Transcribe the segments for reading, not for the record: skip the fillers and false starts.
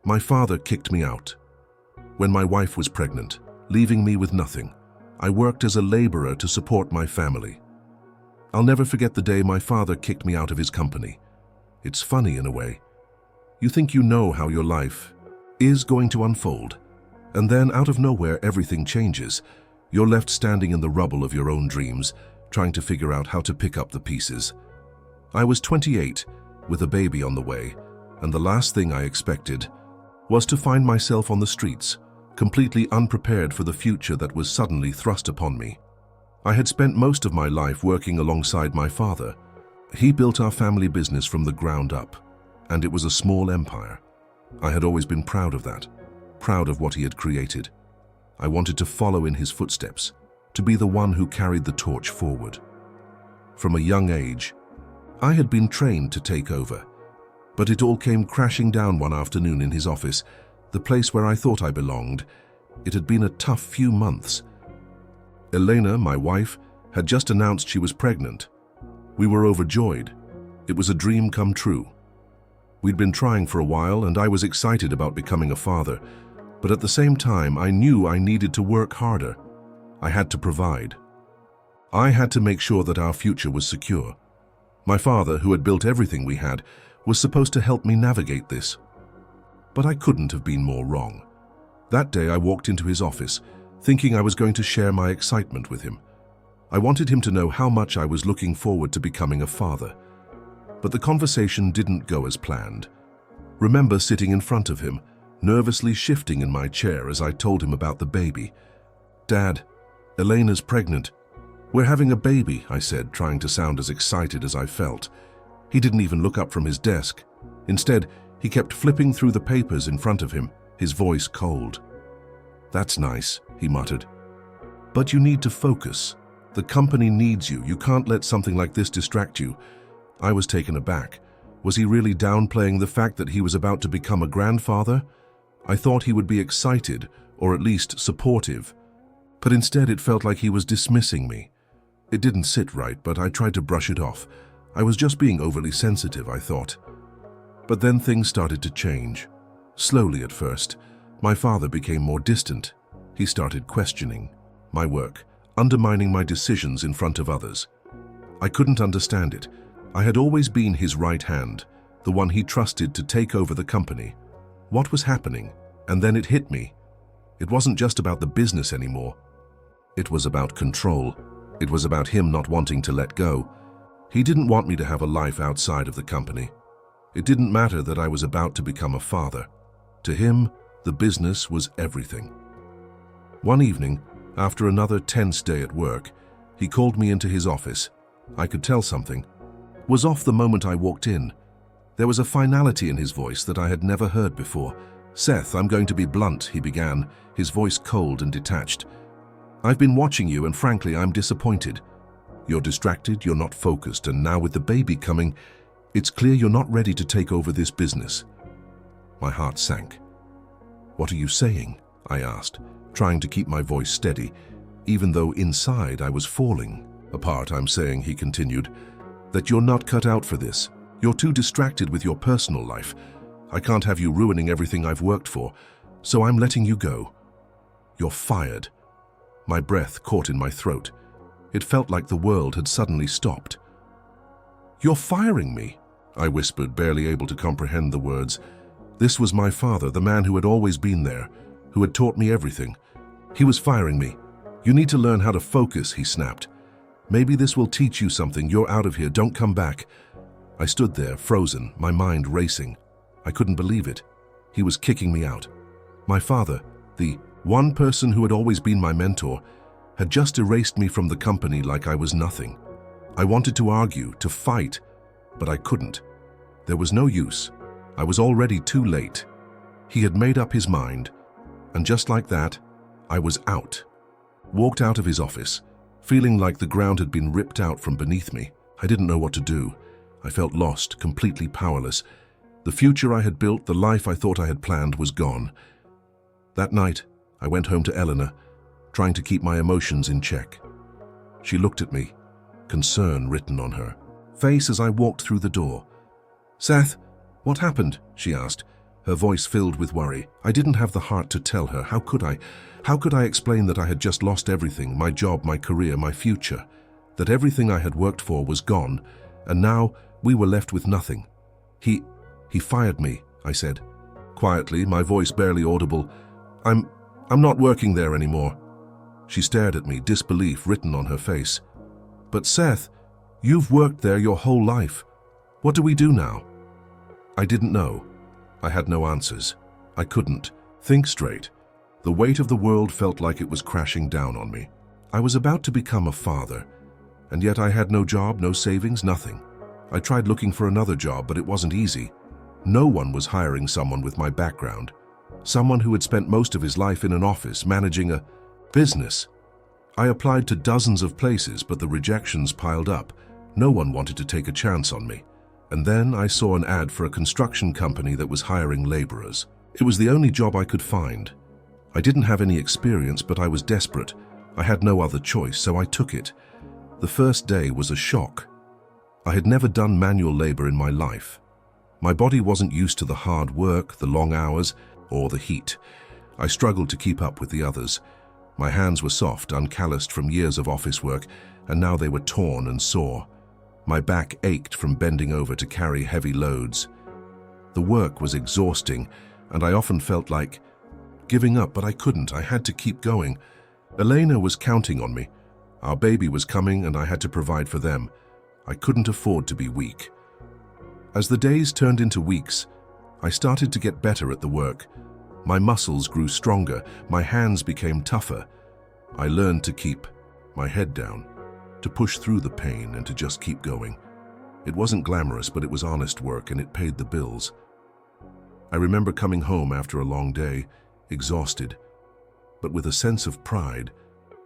My father kicked me out. When my wife was pregnant, leaving me with nothing, I worked as a laborer to support my family. I'll never forget the day my father kicked me out of his company. It's funny in a way. You think you know how your life is going to unfold, and then out of nowhere everything changes. You're left standing in the rubble of your own dreams, trying to figure out how to pick up the pieces. I was 28, with a baby on the way, and the last thing I expected was to find myself on the streets, completely unprepared for the future that was suddenly thrust upon me. I had spent most of my life working alongside my father. He built our family business from the ground up, and it was a small empire. I had always been proud of that, proud of what he had created. I wanted to follow in his footsteps, to be the one who carried the torch forward. From a young age, I had been trained to take over, but it all came crashing down one afternoon in his office, the place where I thought I belonged. It had been a tough few months. Elena, my wife, had just announced she was pregnant. We were overjoyed. It was a dream come true. We'd been trying for a while, and I was excited about becoming a father, but at the same time I knew I needed to work harder. I had to provide. I had to make sure that our future was secure. My father, who had built everything we had, was supposed to help me navigate this. But I couldn't have been more wrong. That day I walked into his office, thinking I was going to share my excitement with him. I wanted him to know how much I was looking forward to becoming a father. But the conversation didn't go as planned. Remember sitting in front of him, nervously shifting in my chair as I told him about the baby. "Dad, Elena's pregnant. We're having a baby," I said, trying to sound as excited as I felt. He didn't even look up from his desk. Instead, he kept flipping through the papers in front of him, his voice cold. "That's nice," he muttered. "But you need to focus. The company needs you. You can't let something like this distract you." I was taken aback. Was he really downplaying the fact that he was about to become a grandfather? I thought he would be excited, or at least supportive. But instead it felt like he was dismissing me. It didn't sit right, but I tried to brush it off. I was just being overly sensitive, I thought. But then things started to change. Slowly at first. My father became more distant. He started questioning my work, undermining my decisions in front of others. I couldn't understand it. I had always been his right hand, the one he trusted to take over the company. What was happening? And then it hit me. It wasn't just about the business anymore. It was about control. It was about him not wanting to let go. He didn't want me to have a life outside of the company. It didn't matter that I was about to become a father. To him, the business was everything. One evening, after another tense day at work, he called me into his office. I could tell something was off the moment I walked in. There was a finality in his voice that I had never heard before. "Seth, I'm going to be blunt," he began, his voice cold and detached. "I've been watching you, and frankly, I'm disappointed. You're distracted, you're not focused, and now with the baby coming, it's clear you're not ready to take over this business." My heart sank. "What are you saying?" I asked, trying to keep my voice steady, even though inside I was falling apart. "I'm saying," he continued, "that you're not cut out for this. You're too distracted with your personal life. I can't have you ruining everything I've worked for, so I'm letting you go. You're fired." My breath caught in my throat. It felt like the world had suddenly stopped. "You're firing me," I whispered, barely able to comprehend the words. This was my father, the man who had always been there, who had taught me everything. He was firing me. "You need to learn how to focus," he snapped. "Maybe this will teach you something. You're out of here. Don't come back." I stood there, frozen, my mind racing. I couldn't believe it. He was kicking me out. My father, the one person who had always been my mentor, had just erased me from the company like I was nothing. I wanted to argue, to fight, but I couldn't. There was no use. I was already too late. He had made up his mind, and just like that, I was out. Walked out of his office, feeling like the ground had been ripped out from beneath me. I didn't know what to do. I felt lost, completely powerless. The future I had built, the life I thought I had planned, was gone. That night, I went home to Eleanor, trying to keep my emotions in check. She looked at me, concern written on her face as I walked through the door. "Seth, what happened?" she asked, her voice filled with worry. I didn't have the heart to tell her. How could I? How could I explain that I had just lost everything, my job, my career, my future? That everything I had worked for was gone, and now we were left with nothing. He fired me, I said. Quietly, my voice barely audible. I'm not working there anymore. She stared at me, disbelief written on her face. But Seth, you've worked there your whole life. What do we do now? I didn't know. I had no answers. I couldn't think straight. The weight of the world felt like it was crashing down on me. I was about to become a father, and yet I had no job, no savings, nothing. I tried looking for another job, but it wasn't easy. No one was hiring someone with my background, someone who had spent most of his life in an office managing a business. I applied to dozens of places, but the rejections piled up. No one wanted to take a chance on me. And then I saw an ad for a construction company that was hiring laborers. It was the only job I could find. I didn't have any experience, but I was desperate. I had no other choice, so I took it. The first day was a shock. I had never done manual labor in my life. My body wasn't used to the hard work, the long hours, or the heat. I struggled to keep up with the others. My hands were soft, uncalloused from years of office work, and now they were torn and sore. My back ached from bending over to carry heavy loads. The work was exhausting, and I often felt like giving up, but I couldn't. I had to keep going. Elena was counting on me. Our baby was coming, and I had to provide for them. I couldn't afford to be weak. As the days turned into weeks, I started to get better at the work. My muscles grew stronger, my hands became tougher. I learned to keep my head down, to push through the pain and to just keep going. It wasn't glamorous, but it was honest work, and it paid the bills. I remember coming home after a long day, exhausted, but with a sense of pride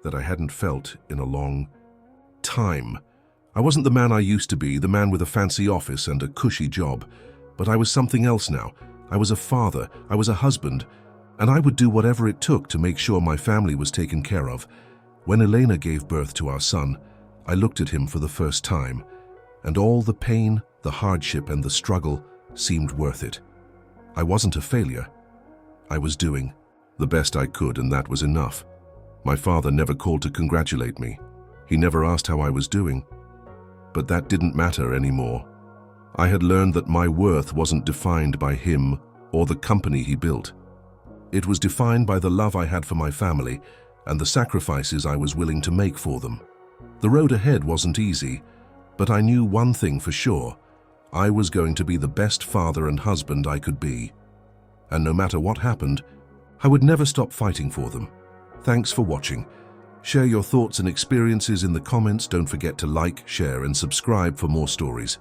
that I hadn't felt in a long time. I wasn't the man I used to be, the man with a fancy office and a cushy job, but I was something else now. I was a father, I was a husband, and I would do whatever it took to make sure my family was taken care of. When Elena gave birth to our son, I looked at him for the first time, and all the pain, the hardship, and the struggle seemed worth it. I wasn't a failure. I was doing the best I could, and that was enough. My father never called to congratulate me. He never asked how I was doing. But that didn't matter anymore. I had learned that my worth wasn't defined by him or the company he built. It was defined by the love I had for my family and the sacrifices I was willing to make for them. The road ahead wasn't easy, but I knew one thing for sure. I was going to be the best father and husband I could be. And no matter what happened, I would never stop fighting for them. Thanks for watching. Share your thoughts and experiences in the comments. Don't forget to like, share, and subscribe for more stories.